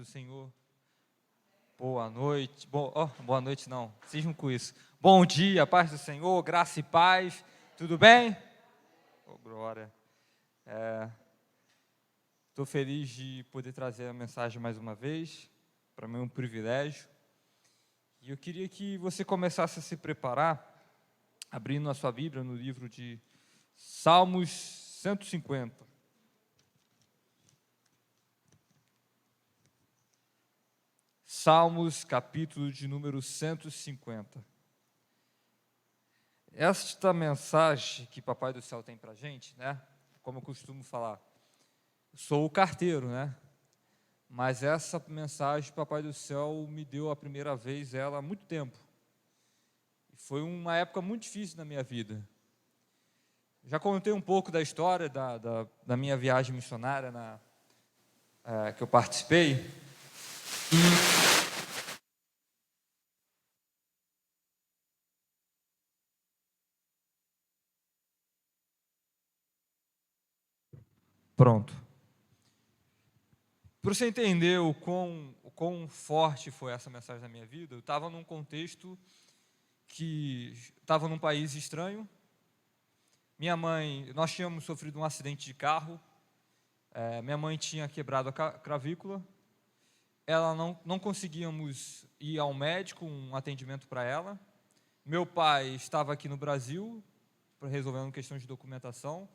Senhor. Boa noite. Boa noite não, sejam com isso. Bom dia, paz do Senhor, graça e paz. Tudo bem? Glória. Estou feliz de poder trazer a mensagem mais uma vez. Para mim é um privilégio. E eu queria que você começasse a se preparar, abrindo a sua Bíblia no livro de Salmos 150. Salmos, capítulo de número 150. Esta mensagem que Papai do Céu tem para a gente, né? Como eu costumo falar, eu sou o carteiro, né? Mas essa mensagem Papai do Céu me deu a primeira vez ela há muito tempo. Foi uma época muito difícil na minha vida. Já contei um pouco da história da minha viagem missionária que eu participei. Pronto. Para você entender o quão forte foi essa mensagem na minha vida, eu estava num contexto que estava num país estranho. Minha mãe, nós tínhamos sofrido um acidente de carro. Minha mãe tinha quebrado a clavícula. Ela não conseguíamos ir ao médico, um atendimento para ela. Meu pai estava aqui no Brasil, resolvendo questões de documentação.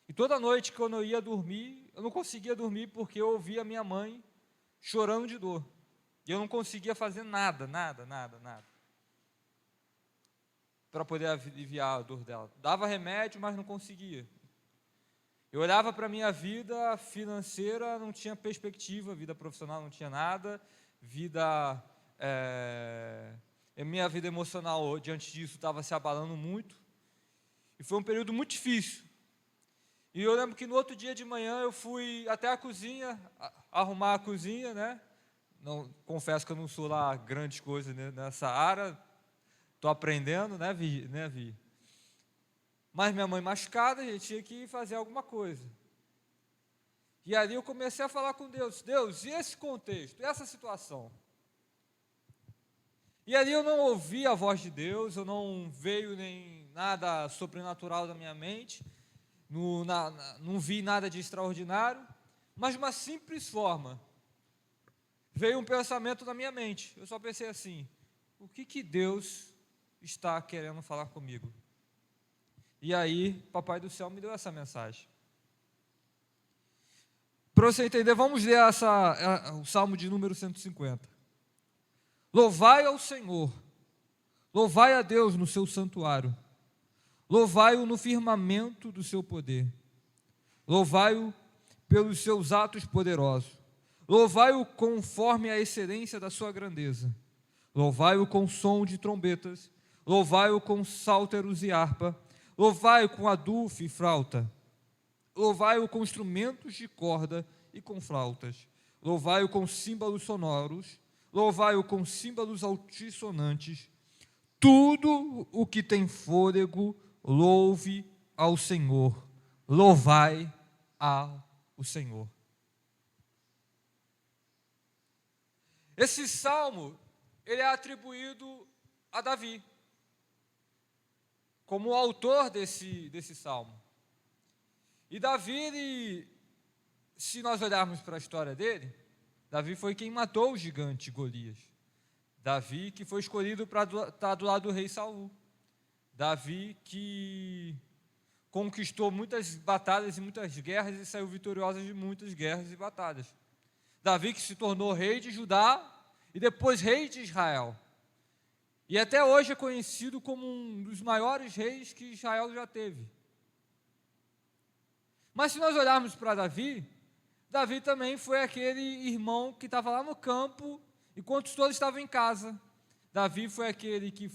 E toda noite, quando eu ia dormir, eu não conseguia dormir porque eu ouvia minha mãe chorando de dor. E eu não conseguia fazer nada para poder aliviar a dor dela. Dava remédio, mas não conseguia. Eu olhava para a minha vida financeira, não tinha perspectiva, vida profissional não tinha nada, minha vida emocional diante disso estava se abalando muito. E foi um período muito difícil. E eu lembro que no outro dia de manhã eu fui até a cozinha, arrumar a cozinha, né? Não, confesso que eu não sou lá grandes coisas nessa área, estou aprendendo, né, Vi? Mas minha mãe machucada, a gente tinha que fazer alguma coisa. E ali eu comecei a falar com Deus, Deus, e esse contexto, e essa situação? E ali eu não ouvi a voz de Deus, eu não veio nem nada sobrenatural da minha mente, não vi nada de extraordinário, mas de uma simples forma, veio um pensamento na minha mente. Eu só pensei assim, o que Deus está querendo falar comigo? E aí, Papai do Céu me deu essa mensagem. Para você entender, vamos ler o Salmo de número 150. Louvai ao Senhor, louvai a Deus no seu santuário, louvai-o no firmamento do seu poder, louvai-o pelos seus atos poderosos, louvai-o conforme a excelência da sua grandeza, louvai-o com som de trombetas, louvai-o com salteros e harpa, louvai-o com adufo e flauta, louvai-o com instrumentos de corda e com flautas, louvai-o com símbolos sonoros, louvai-o com símbolos altissonantes. Tudo o que tem fôlego, louve ao Senhor. Louvai ao Senhor. Esse salmo, ele é atribuído a Davi, como o autor desse salmo. E Davi, se nós olharmos para a história dele, Davi foi quem matou o gigante Golias. Davi que foi escolhido para estar do lado do rei Saul. Davi que conquistou muitas batalhas e muitas guerras e saiu vitorioso de muitas guerras e batalhas. Davi que se tornou rei de Judá e depois rei de Israel. E até hoje é conhecido como um dos maiores reis que Israel já teve. Mas se nós olharmos para Davi, Davi também foi aquele irmão que estava lá no campo, enquanto todos estavam em casa. Davi foi aquele que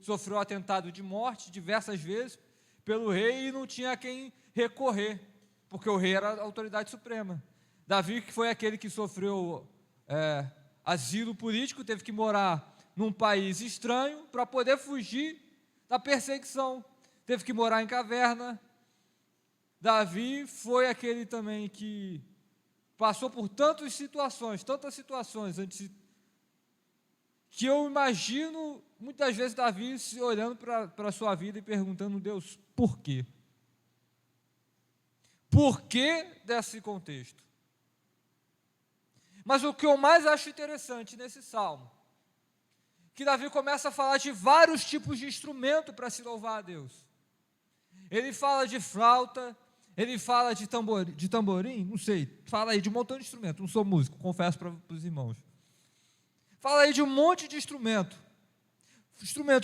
sofreu atentado de morte diversas vezes pelo rei e não tinha a quem recorrer, porque o rei era a autoridade suprema. Davi que foi aquele que sofreu asilo político, teve que morar num país estranho para poder fugir da perseguição. Teve que morar em caverna. Davi foi aquele também que passou por tantas situações antes, que eu imagino muitas vezes Davi se olhando para a sua vida e perguntando: Deus, por quê? Por que desse contexto? Mas o que eu mais acho interessante nesse salmo, que Davi começa a falar de vários tipos de instrumento para se louvar a Deus. Ele fala de flauta, ele fala de tamborim, não sei, fala aí de um montão de instrumento, não sou músico, confesso para os irmãos. Fala aí de um monte de instrumentos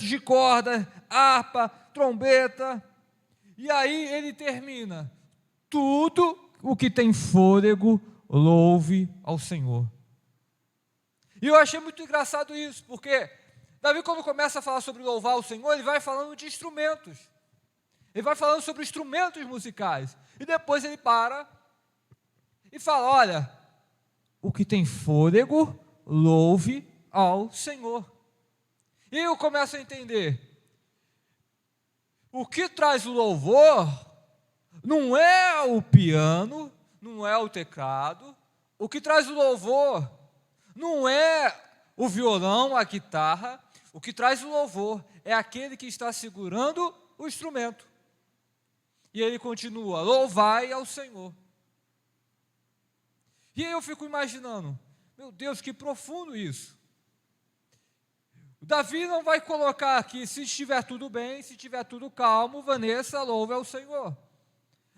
de corda, harpa, trombeta, e aí ele termina: tudo o que tem fôlego, louve ao Senhor. E eu achei muito engraçado isso, porque Davi, quando começa a falar sobre louvar o Senhor, ele vai falando de instrumentos, ele vai falando sobre instrumentos musicais, e depois ele para e fala: olha, o que tem fôlego, louve ao Senhor. E eu começo a entender, o que traz o louvor não é o piano, não é o teclado, o que traz o louvor não é o violão, a guitarra, o que traz o louvor é aquele que está segurando o instrumento. E ele continua: louvai ao Senhor. E aí eu fico imaginando, meu Deus, que profundo isso. Davi não vai colocar aqui: se estiver tudo bem, se estiver tudo calmo, Vanessa, louve ao Senhor.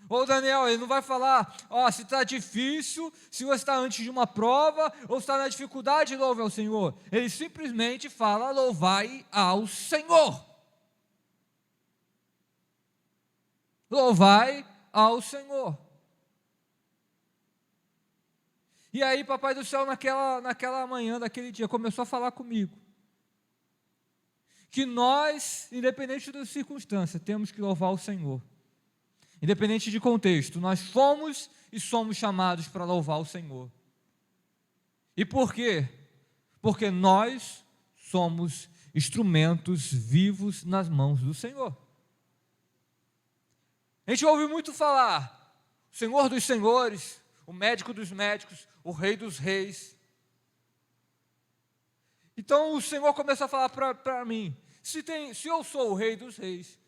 Ou Daniel, ele não vai falar: se está difícil, se você está antes de uma prova, ou está na dificuldade, louve ao Senhor. Ele simplesmente fala: louvai ao Senhor. Louvai ao Senhor. E aí, Papai do Céu, naquela manhã, daquele dia, começou a falar comigo, que nós, independente das circunstâncias, temos que louvar o Senhor. Independente de contexto, nós fomos e somos chamados para louvar o Senhor. E por quê? Porque nós somos instrumentos vivos nas mãos do Senhor. A gente ouve muito falar: o Senhor dos senhores, o médico dos médicos, o rei dos reis. Então o Senhor começa a falar para mim: se eu sou o rei dos reis,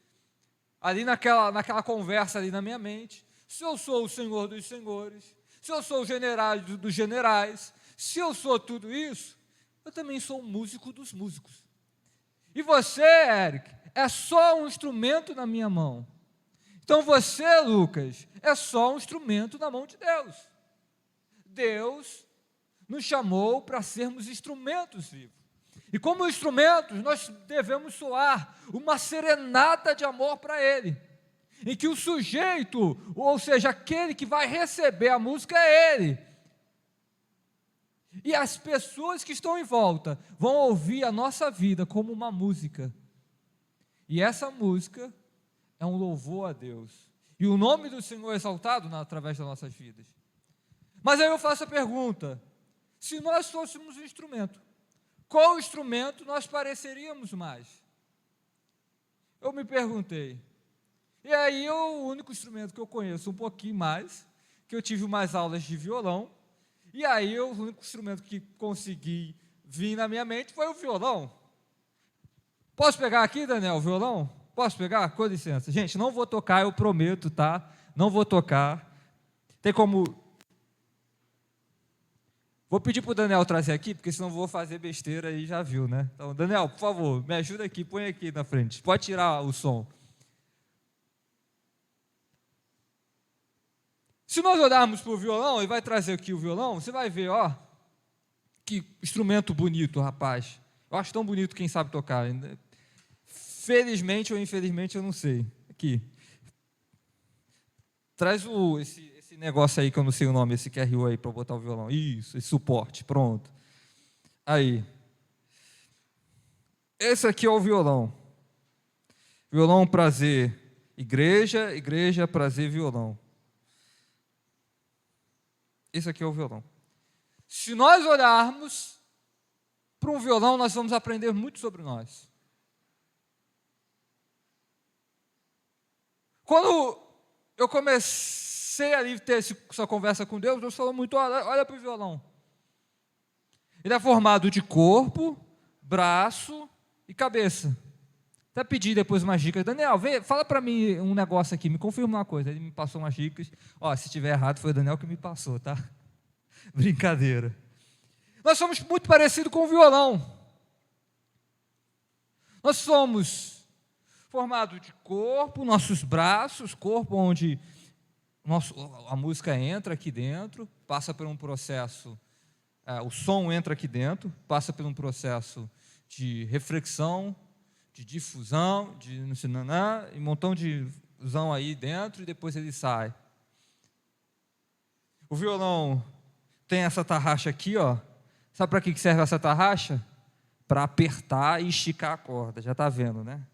ali naquela conversa ali na minha mente, se eu sou o Senhor dos senhores, se eu sou o general dos generais, se eu sou tudo isso, eu também sou o músico dos músicos. E você, Eric, é só um instrumento na minha mão. Então você, Lucas, é só um instrumento na mão de Deus. Deus nos chamou para sermos instrumentos vivos. E como instrumentos, nós devemos soar uma serenata de amor para Ele, em que o sujeito, ou seja, aquele que vai receber a música é Ele. E as pessoas que estão em volta vão ouvir a nossa vida como uma música. E essa música é um louvor a Deus. E o nome do Senhor é exaltado através das nossas vidas. Mas aí eu faço a pergunta: se nós fôssemos um instrumento, qual instrumento nós pareceríamos mais? Eu me perguntei. E aí o único instrumento que eu conheço um pouquinho mais, que eu tive umas aulas de violão, e aí o único instrumento que consegui vir na minha mente foi o violão. Posso pegar aqui, Daniel, o violão? Posso pegar? Com licença. Gente, não vou tocar, eu prometo, tá? Não vou tocar. Tem como... Vou pedir para o Daniel trazer aqui, porque senão vou fazer besteira e já viu, né? Então, Daniel, por favor, me ajuda aqui, põe aqui na frente. Pode tirar o som. Se nós olharmos para o violão, e vai trazer aqui o violão, você vai ver, ó, que instrumento bonito, rapaz. Eu acho tão bonito quem sabe tocar. Felizmente ou infelizmente, eu não sei. Aqui. Traz esse negócio aí que eu não sei o nome, esse QRU aí para botar o violão. Isso, esse suporte, pronto. Aí. Esse aqui é o violão. Violão, prazer, igreja, igreja, prazer, violão. Esse aqui é o violão. Se nós olharmos para um violão, nós vamos aprender muito sobre nós. Quando eu comecei você ali ter sua conversa com Deus, Deus falou muito, olha para o violão. Ele é formado de corpo, braço e cabeça. Até pedi depois umas dicas. Daniel, fala para mim um negócio aqui, me confirma uma coisa. Ele me passou umas dicas. Se estiver errado, foi o Daniel que me passou, tá? Brincadeira. Nós somos muito parecidos com o violão. Nós somos formados de corpo, nossos braços, corpo onde a música entra aqui dentro, passa por um processo, o som entra aqui dentro, passa por um processo de reflexão, de difusão, de um montão de fusão aí dentro e depois ele sai. O violão tem essa tarraxa aqui, sabe para que serve essa tarraxa? Para apertar e esticar a corda, já está vendo, né?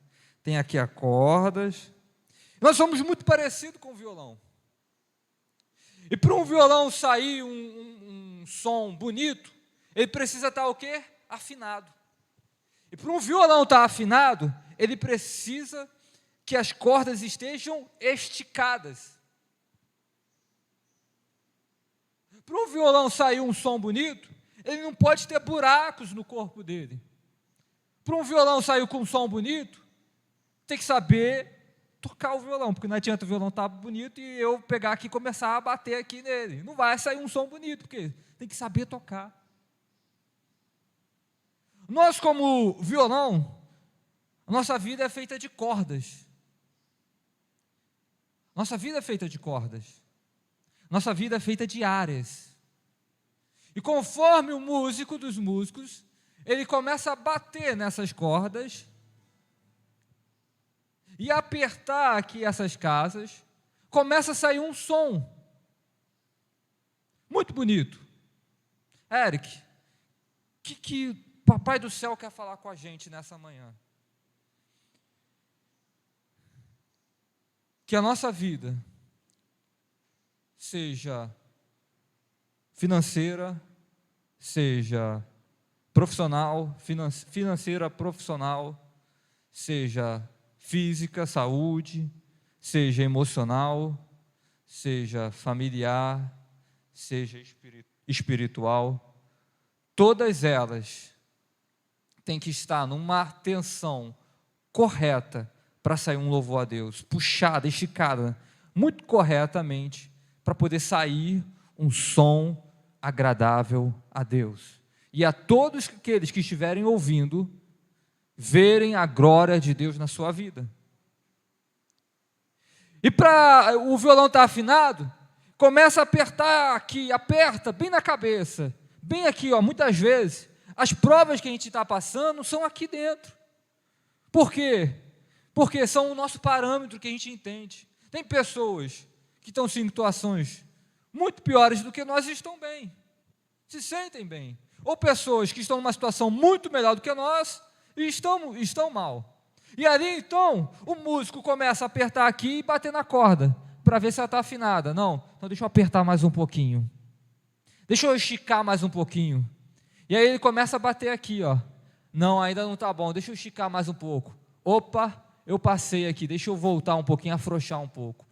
Tem aqui as cordas. Nós somos muito parecidos com o violão. E para um violão sair um som bonito, ele precisa estar o quê? Afinado. E para um violão estar afinado, ele precisa que as cordas estejam esticadas. Para um violão sair um som bonito, ele não pode ter buracos no corpo dele. Para um violão sair com um som bonito, tem que saber tocar o violão, porque não adianta o violão estar bonito e eu pegar aqui e começar a bater aqui nele. Não vai sair um som bonito, porque tem que saber tocar. Nós, como violão, a nossa vida é feita de cordas. Nossa vida é feita de cordas. Nossa vida é feita de áreas. E conforme o músico dos músicos, ele começa a bater nessas cordas e apertar aqui essas casas, começa a sair um som muito bonito. Eric, o que Papai do Céu quer falar com a gente nessa manhã? Que a nossa vida seja financeira, seja profissional, financeira, profissional, seja física, saúde, seja emocional, seja familiar, seja espiritual, todas elas têm que estar numa atenção correta para sair um louvor a Deus, puxada, esticada, muito corretamente, para poder sair um som agradável a Deus. E a todos aqueles que estiverem ouvindo, verem a glória de Deus na sua vida. E para o violão estar afinado, começa a apertar aqui, aperta bem na cabeça, bem aqui, muitas vezes, as provas que a gente está passando são aqui dentro. Por quê? Porque são o nosso parâmetro que a gente entende. Tem pessoas que estão em situações muito piores do que nós e estão bem, se sentem bem. Ou pessoas que estão numa situação muito melhor do que nós e estão mal. E ali, então, o músico começa a apertar aqui e bater na corda, para ver se ela está afinada. Não, então deixa eu apertar mais um pouquinho. Deixa eu esticar mais um pouquinho. E aí ele começa a bater aqui, Não, ainda não está bom, deixa eu esticar mais um pouco. Opa, eu passei aqui, deixa eu voltar um pouquinho, afrouxar um pouco.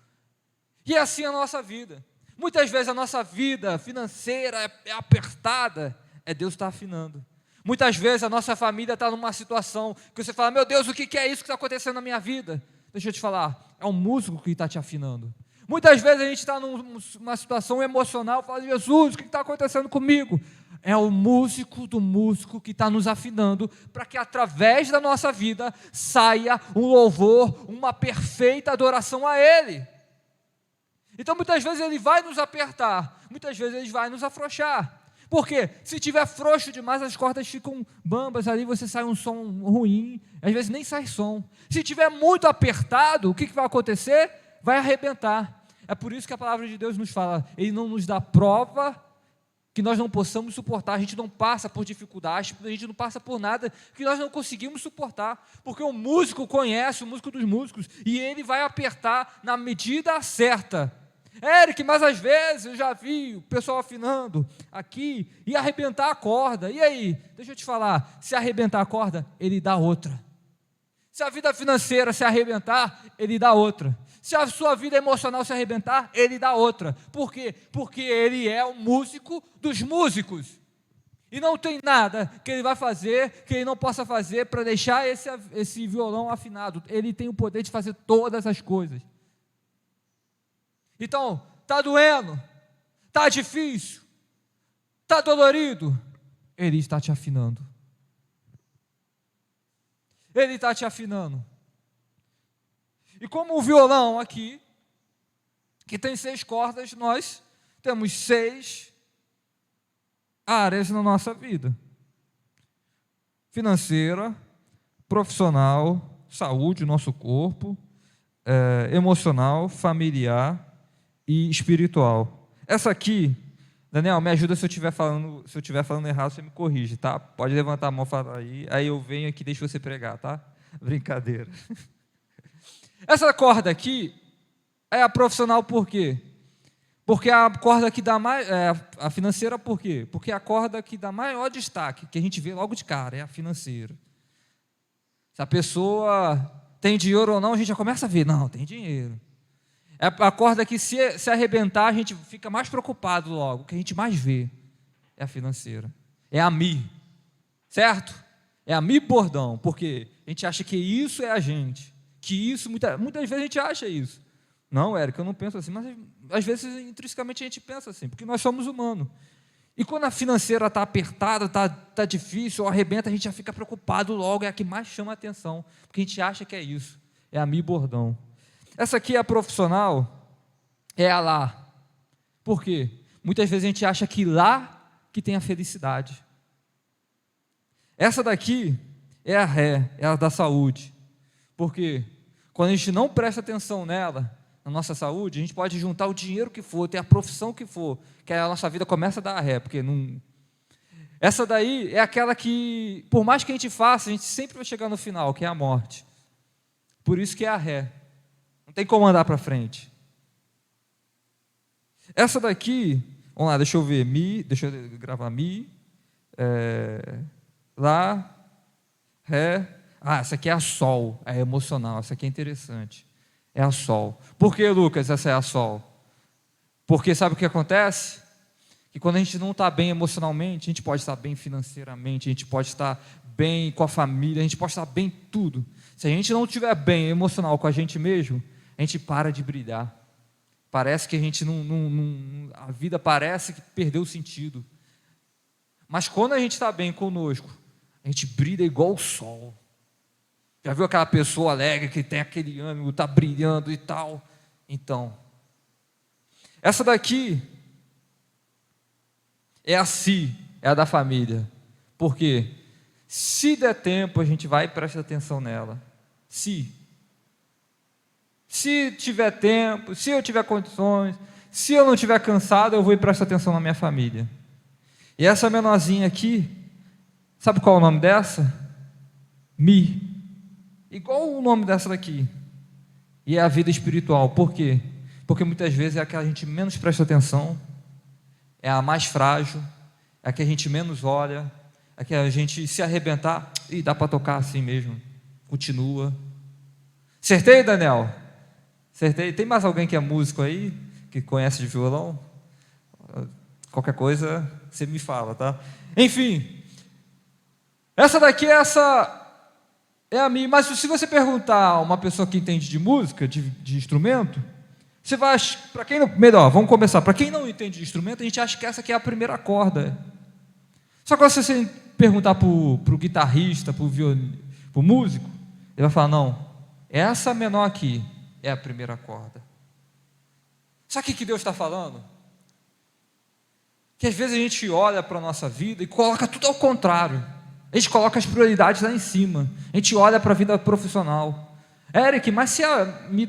E é assim a nossa vida. Muitas vezes a nossa vida financeira é apertada, Deus está afinando. Muitas vezes a nossa família está numa situação que você fala, meu Deus, o que é isso que está acontecendo na minha vida? Deixa eu te falar, é um músico que está te afinando. Muitas vezes a gente está numa situação emocional, fala, Jesus, o que está acontecendo comigo? É o músico do músico que está nos afinando, para que através da nossa vida saia um louvor, uma perfeita adoração a Ele. Então muitas vezes Ele vai nos apertar, muitas vezes Ele vai nos afrouxar. Por quê? Se tiver frouxo demais, as cordas ficam bambas, ali você sai um som ruim, às vezes nem sai som. Se tiver muito apertado, o que vai acontecer? Vai arrebentar. É por isso que a palavra de Deus nos fala, Ele não nos dá prova que nós não possamos suportar. A gente não passa por dificuldades, a gente não passa por nada que nós não conseguimos suportar, porque o músico conhece, o músico dos músicos, e ele vai apertar na medida certa. Eric, mas às vezes eu já vi o pessoal afinando aqui e arrebentar a corda. E aí? Deixa eu te falar, se arrebentar a corda, Ele dá outra. Se a vida financeira se arrebentar, Ele dá outra. Se a sua vida emocional se arrebentar, Ele dá outra. Por quê? Porque Ele é o músico dos músicos. E não tem nada que Ele vai fazer, que Ele não possa fazer para deixar esse violão afinado. Ele tem o poder de fazer todas as coisas. Então, está doendo, está difícil, está dolorido, Ele está te afinando. Ele está te afinando. E como o violão aqui, que tem 6 cordas, nós temos 6 áreas na nossa vida: financeira, profissional, saúde, nosso corpo, emocional, familiar e espiritual. Essa aqui, Daniel, me ajuda se eu estiver falando errado, você me corrige, tá? Pode levantar a mão e falar aí eu venho aqui e deixo você pregar, tá? Brincadeira. Essa corda aqui é a profissional por quê? Porque a corda que dá mais, a financeira por quê? Porque a corda que dá maior destaque, que a gente vê logo de cara, é a financeira. Se a pessoa tem dinheiro ou não, a gente já começa a ver, não, tem dinheiro. É a corda que se arrebentar, a gente fica mais preocupado logo, o que a gente mais vê é a financeira, é a Mi, certo? É a Mi bordão, porque a gente acha que isso é a gente, que isso, muitas vezes a gente acha isso. Não, Érico, eu não penso assim, mas às vezes intrinsecamente a gente pensa assim, porque nós somos humanos. E quando a financeira está apertada, está difícil, ou arrebenta, a gente já fica preocupado logo, é a que mais chama a atenção, porque a gente acha que é isso, é a Mi bordão. Essa aqui é a profissional, é a Lá. Por quê? Muitas vezes a gente acha que lá que tem a felicidade. Essa daqui é a Ré, é a da saúde. Por quê? Quando a gente não presta atenção nela, na nossa saúde, a gente pode juntar o dinheiro que for, ter a profissão que for, que a nossa vida começa a dar ré, porque não... Essa daí é aquela que, por mais que a gente faça, a gente sempre vai chegar no final, que é a morte. Por isso que é a ré. Não tem como andar para frente. Essa daqui, vamos lá, deixa eu ver, Mi, deixa eu gravar Mi, Lá, Ré. Essa aqui é a Sol, é emocional, essa aqui é interessante. É a Sol. Por que, Lucas, essa é a Sol? Porque sabe o que acontece? Que quando a gente não está bem emocionalmente, a gente pode estar bem financeiramente, a gente pode estar bem com a família, a gente pode estar bem tudo. Se a gente não estiver bem emocional com a gente mesmo, a gente para de brilhar. Parece que a gente a vida parece que perdeu o sentido. Mas quando a gente está bem conosco, a gente brilha igual o sol. Já viu aquela pessoa alegre que tem aquele ânimo, está brilhando e tal? Então, essa daqui é a Si, é a da família. Por quê? Se der tempo, a gente vai e presta atenção nela. Se tiver tempo, se eu tiver condições, se eu não estiver cansado, eu vou e presto atenção na minha família. E essa menorzinha aqui, sabe qual é o nome dessa? Mi. Igual o nome dessa daqui. E é a vida espiritual. Por quê? Porque muitas vezes é a que a gente menos presta atenção, é a mais frágil, é a que a gente menos olha, é a que a gente se arrebentar, e dá para tocar assim mesmo, continua. Acertei, Daniel? Acertei. Tem mais alguém que é músico aí, que conhece de violão? Qualquer coisa, você me fala, tá? Enfim, essa daqui é a minha, mas se você perguntar a uma pessoa que entende de música, de instrumento, você vai, para quem não, melhor, vamos começar, para quem não entende de instrumento, a gente acha que essa aqui é a primeira corda. Só que se você perguntar para o guitarrista, para o músico, ele vai falar, não, essa menor aqui é a primeira corda. Sabe o que Deus está falando? Que às vezes a gente olha para a nossa vida e coloca tudo ao contrário. A gente coloca as prioridades lá em cima. A gente olha para a vida profissional. Eric, mas se me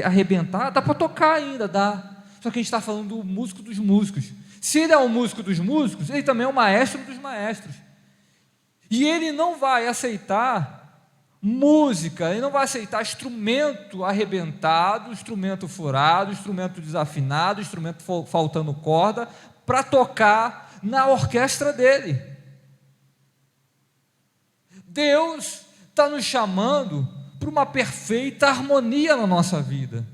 arrebentar, dá para tocar ainda, dá. Só que a gente está falando do músico dos músicos. Se ele é um músico dos músicos, ele também é um maestro dos maestros. E ele não vai aceitar música, ele não vai aceitar instrumento arrebentado, instrumento furado, instrumento desafinado, instrumento faltando corda, para tocar na orquestra dele. Deus está nos chamando para uma perfeita harmonia na nossa vida.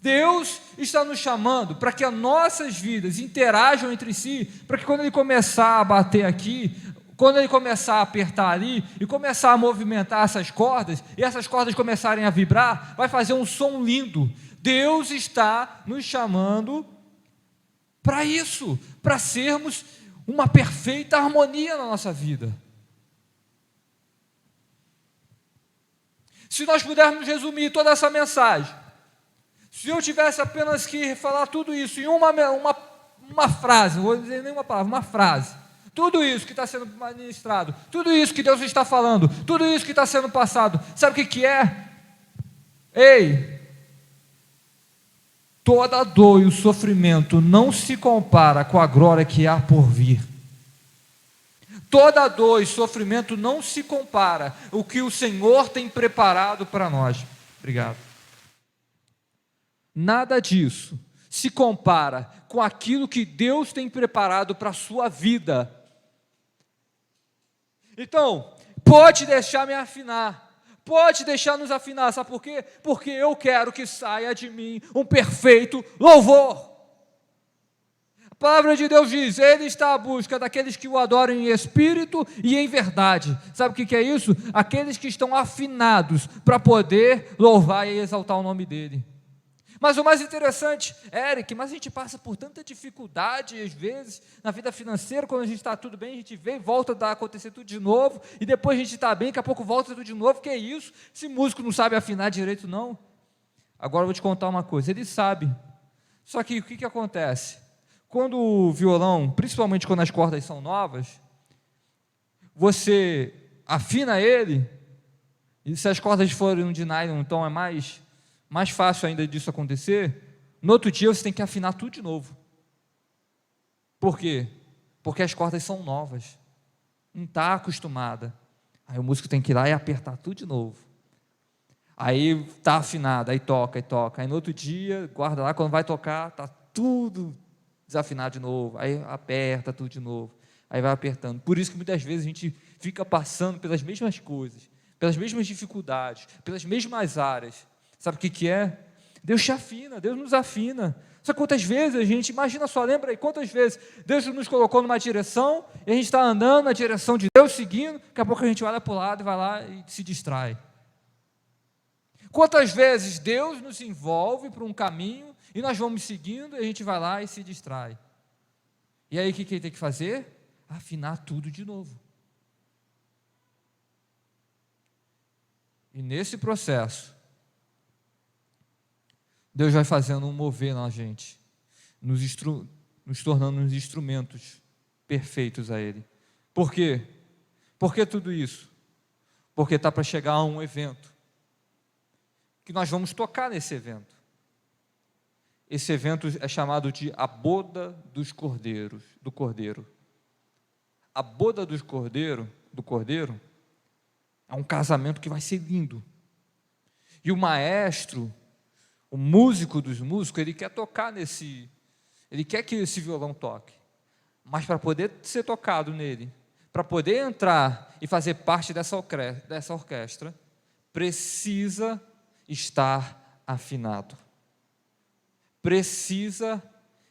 Deus está nos chamando para que as nossas vidas interajam entre si, para que quando Ele começar a bater aqui, quando Ele começar a apertar ali, e começar a movimentar essas cordas, e essas cordas começarem a vibrar, vai fazer um som lindo. Deus está nos chamando para isso, para sermos uma perfeita harmonia na nossa vida. Se nós pudermos resumir toda essa mensagem, se eu tivesse apenas que falar tudo isso em uma frase, não vou dizer nenhuma palavra, uma frase, tudo isso que está sendo ministrado, tudo isso que Deus está falando, tudo isso que está sendo passado, sabe o que é? Ei, toda dor e o sofrimento não se compara com a glória que há por vir. Toda dor e sofrimento não se compara o que o Senhor tem preparado para nós. Obrigado. Nada disso se compara com aquilo que Deus tem preparado para a sua vida. Então, pode deixar me afinar, pode deixar nos afinar, sabe por quê? Porque eu quero que saia de mim um perfeito louvor. A palavra de Deus diz, Ele está à busca daqueles que o adoram em espírito e em verdade. Sabe o que é isso? Aqueles que estão afinados para poder louvar e exaltar o nome dEle. Mas o mais interessante, Eric, mas a gente passa por tanta dificuldade, às vezes, na vida financeira, quando a gente está tudo bem, a gente vê e volta a acontecer tudo de novo, e depois a gente está bem, daqui a pouco volta tudo de novo, que é isso? Esse músico não sabe afinar direito, não. Agora eu vou te contar uma coisa, ele sabe, só que o que acontece? Quando o violão, principalmente quando as cordas são novas, você afina ele, e se as cordas forem de nylon, então é mais fácil ainda disso acontecer, no outro dia você tem que afinar tudo de novo. Por quê? Porque as cordas são novas, não está acostumada. Aí o músico tem que ir lá e apertar tudo de novo. Aí está afinado, aí toca, aí no outro dia, guarda lá, quando vai tocar, está tudo desafinado de novo, aí aperta tudo de novo, aí vai apertando. Por isso que muitas vezes a gente fica passando pelas mesmas coisas, pelas mesmas dificuldades, pelas mesmas áreas. Sabe o que é? Deus te afina, Deus nos afina. Só que quantas vezes a gente, imagina só, lembra aí, quantas vezes Deus nos colocou numa direção, e a gente está andando na direção de Deus, seguindo, daqui a pouco a gente olha para o lado e vai lá e se distrai. Quantas vezes Deus nos envolve para um caminho, e nós vamos seguindo, e a gente vai lá e se distrai. E aí o que ele tem que fazer? Afinar tudo de novo. E nesse processo, Deus vai fazendo um mover na gente, nos tornando uns instrumentos perfeitos a Ele. Por quê? Por que tudo isso? Porque está para chegar a um evento, que nós vamos tocar nesse evento. Esse evento é chamado de a boda dos cordeiros, do cordeiro. A boda do cordeiro, é um casamento que vai ser lindo. E o maestro, o músico dos músicos, ele quer tocar ele quer que esse violão toque, mas para poder ser tocado nele, para poder entrar e fazer parte dessa orquestra, precisa estar afinado, precisa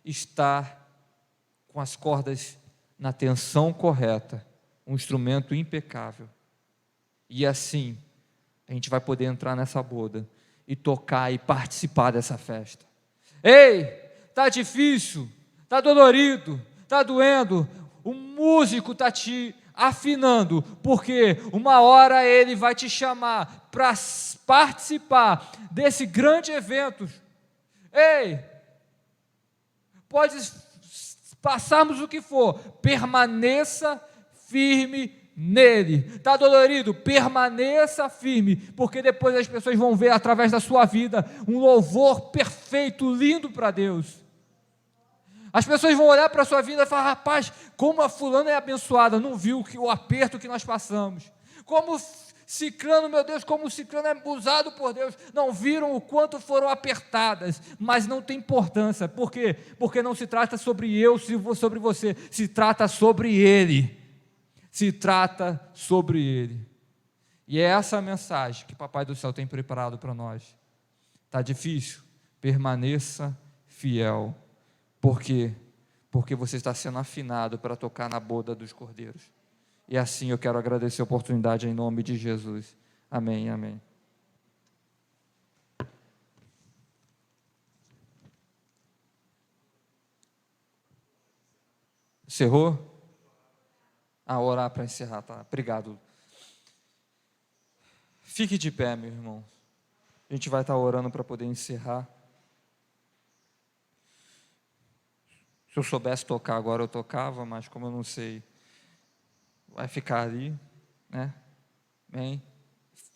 estar com as cordas na tensão correta, um instrumento impecável, e assim a gente vai poder entrar nessa boda e tocar e participar dessa festa. Ei, está difícil, está dolorido, está doendo, o músico está te afinando, porque uma hora ele vai te chamar para participar desse grande evento. Ei, pode passarmos o que for, permaneça firme nele. Está dolorido? Permaneça firme, porque depois as pessoas vão ver através da sua vida um louvor perfeito, lindo para Deus. As pessoas vão olhar para a sua vida e falar: rapaz, como a fulana é abençoada, não viu o aperto que nós passamos, como ciclano, meu Deus, como o ciclano é usado por Deus, não viram o quanto foram apertadas, mas não tem importância. Por quê? Porque não se trata sobre eu, sobre você, se trata sobre Ele. Se trata sobre Ele. E é essa a mensagem que o Papai do Céu tem preparado para nós. Está difícil? Permaneça fiel. Por quê? Porque você está sendo afinado para tocar na boda dos cordeiros. E assim eu quero agradecer a oportunidade em nome de Jesus. Amém, amém. Encerrou? Orar para encerrar, tá? Obrigado. Fique de pé, meu irmão. A gente vai estar orando para poder encerrar. Se eu soubesse tocar agora, eu tocava, mas como eu não sei, vai ficar ali, né? Bem,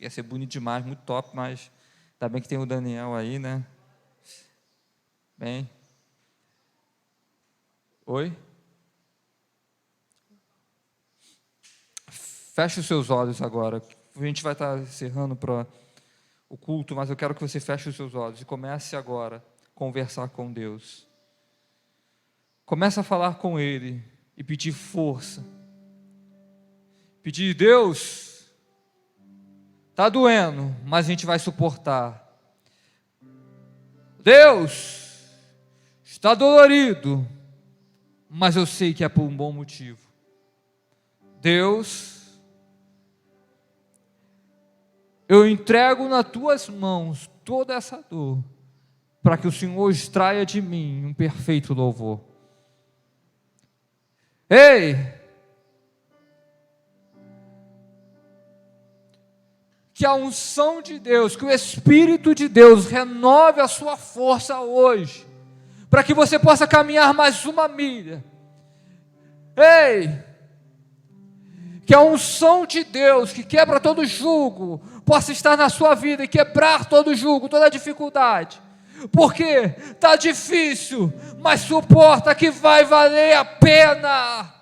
ia ser bonito demais, muito top, mas ainda bem que tem o Daniel aí, né? Bem. Oi? Feche os seus olhos agora. A gente vai estar encerrando para o culto, mas eu quero que você feche os seus olhos e comece agora a conversar com Deus. Comece a falar com Ele e pedir força. Pedir, Deus, está doendo, mas a gente vai suportar. Deus, está dolorido, mas eu sei que é por um bom motivo. Deus, eu entrego nas tuas mãos toda essa dor, para que o Senhor extraia de mim um perfeito louvor. Ei! Que a unção de Deus, que o Espírito de Deus renove a sua força hoje, para que você possa caminhar mais uma milha. Ei! Que a unção de Deus, que quebra todo jugo, possa estar na sua vida e quebrar todo jugo, toda dificuldade. Porque está difícil, mas suporta que vai valer a pena.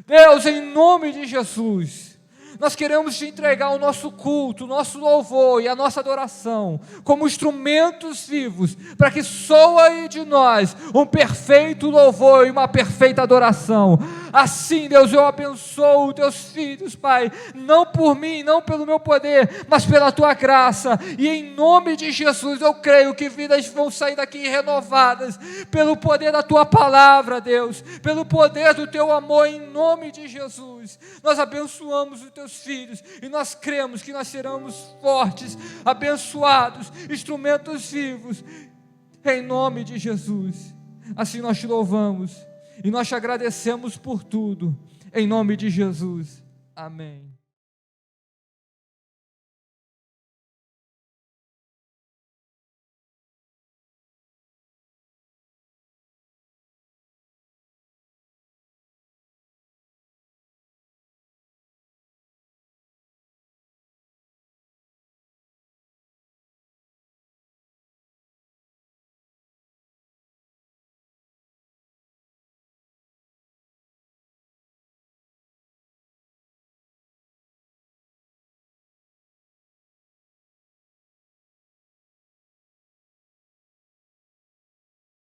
Deus, em nome de Jesus, nós queremos te entregar o nosso culto, o nosso louvor e a nossa adoração como instrumentos vivos, para que soe de nós um perfeito louvor e uma perfeita adoração. Assim, Deus, eu abençoo os teus filhos, Pai, não por mim, não pelo meu poder, mas pela tua graça, e em nome de Jesus eu creio que vidas vão sair daqui renovadas, pelo poder da tua palavra, Deus, pelo poder do teu amor, em nome de Jesus. Nós abençoamos os teus filhos, e nós cremos que nós seremos fortes, abençoados, instrumentos vivos, em nome de Jesus. Assim nós te louvamos, e nós te agradecemos por tudo, em nome de Jesus, amém.